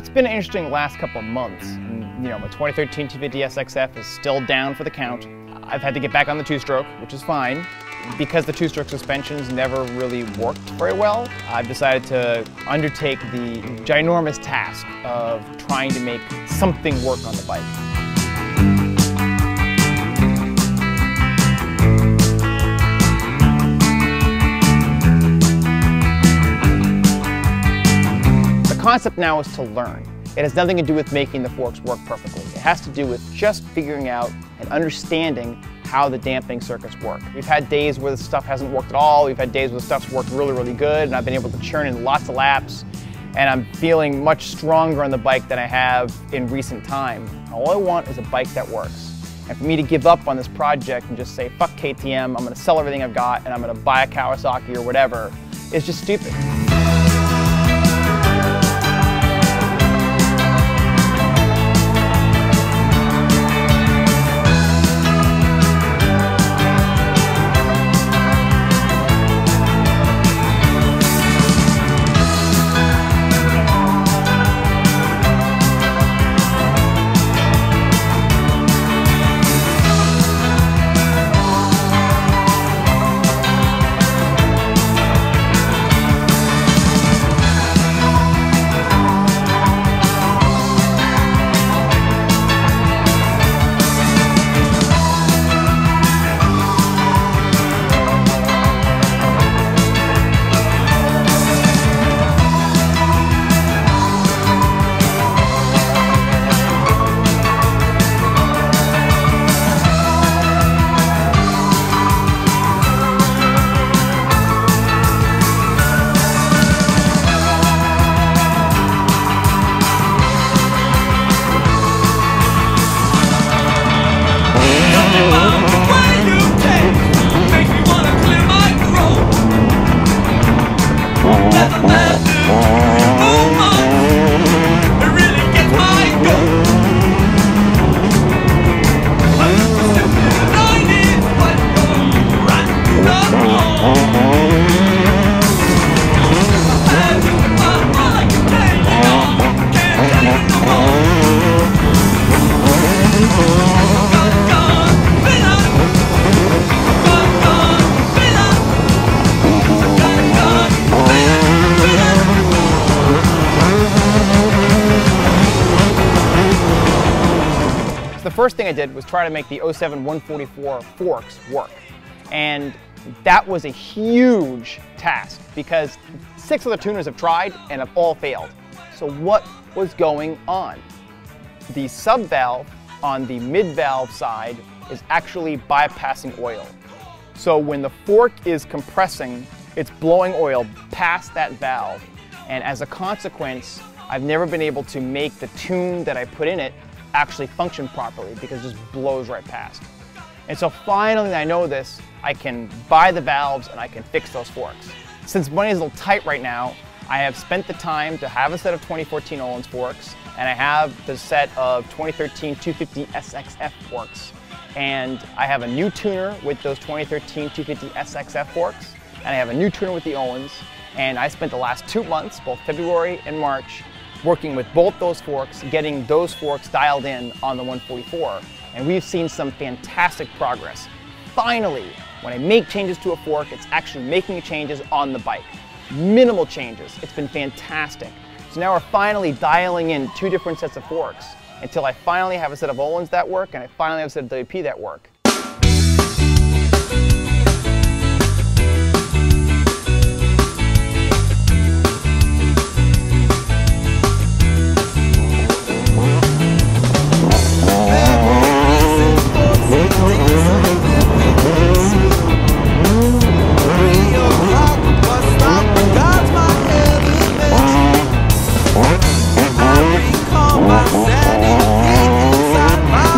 It's been an interesting last couple of months. You know, my 2013 250 SXF is still down for the count. I've had to get back on the two-stroke, which is fine. Because the two-stroke suspensions never really worked very well, I've decided to undertake the ginormous task of trying to make something work on the bike. The concept now is to learn. It has nothing to do with making the forks work perfectly. It has to do with just figuring out and understanding how the damping circuits work. We've had days where the stuff hasn't worked at all. We've had days where the stuff's worked really, really good, and I've been able to churn in lots of laps, and I'm feeling much stronger on the bike than I have in recent time. All I want is a bike that works. And for me to give up on this project and just say, fuck KTM, I'm gonna sell everything I've got, and I'm gonna buy a Kawasaki or whatever, is just stupid. The first thing I did was try to make the 07 144 forks work. And that was a huge task because 6 other tuners have tried and have all failed. So what was going on? The sub-valve on the mid-valve side is actually bypassing oil. So when the fork is compressing, it's blowing oil past that valve. And as a consequence, I've never been able to make the tune that I put in it actually function properly because it just blows right past. And so finally I know this, I can buy the valves and I can fix those forks. Since money is a little tight right now, I have spent the time to have a set of 2014 Öhlins forks, and I have the set of 2013 250 SXF forks. And I have a new tuner with those 2013 250 SXF forks, and I have a new tuner with the Öhlins, and I spent the last 2 months, both February and March, working with both those forks, getting those forks dialed in on the 144, and we've seen some fantastic progress. Finally, when I make changes to a fork, it's actually making changes on the bike. Minimal changes. It's been fantastic. So now we're finally dialing in 2 different sets of forks until I finally have a set of Öhlins that work and I finally have a set of WP that work. My sanity inside my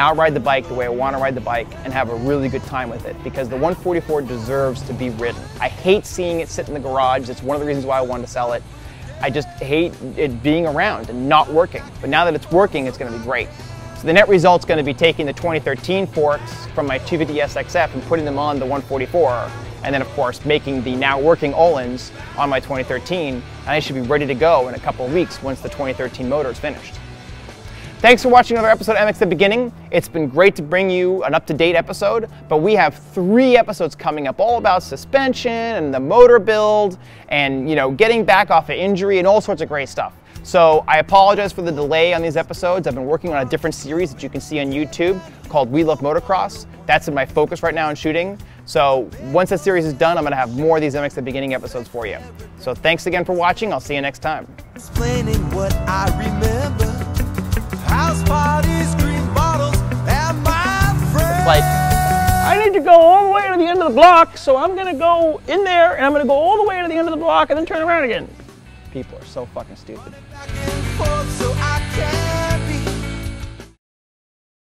now ride the bike the way I want to ride the bike and have a really good time with it, because the 144 deserves to be ridden. I hate seeing it sit in the garage. It's one of the reasons why I wanted to sell it. I just hate it being around and not working. But now that it's working, it's going to be great. So the net result's going to be taking the 2013 forks from my 250 SXF and putting them on the 144, and then of course making the now working Öhlins on my 2013, and I should be ready to go in a couple of weeks once the 2013 motor is finished. Thanks for watching another episode of MX The Beginning. It's been great to bring you an up-to-date episode, but we have 3 episodes coming up all about suspension and the motor build and, you know, getting back off of injury and all sorts of great stuff. So I apologize for the delay on these episodes. I've been working on a different series that you can see on YouTube called We Love Motocross. That's in my focus right now in shooting. So once that series is done, I'm going to have more of these MX The Beginning episodes for you. So thanks again for watching. I'll see you next time. Explaining what I remember. House parties, green bottles, and my friends. It's like, I need to go all the way to the end of the block, so I'm going to go in there, and I'm going to go all the way to the end of the block and then turn around again. People are so fucking stupid. Back and forth so I can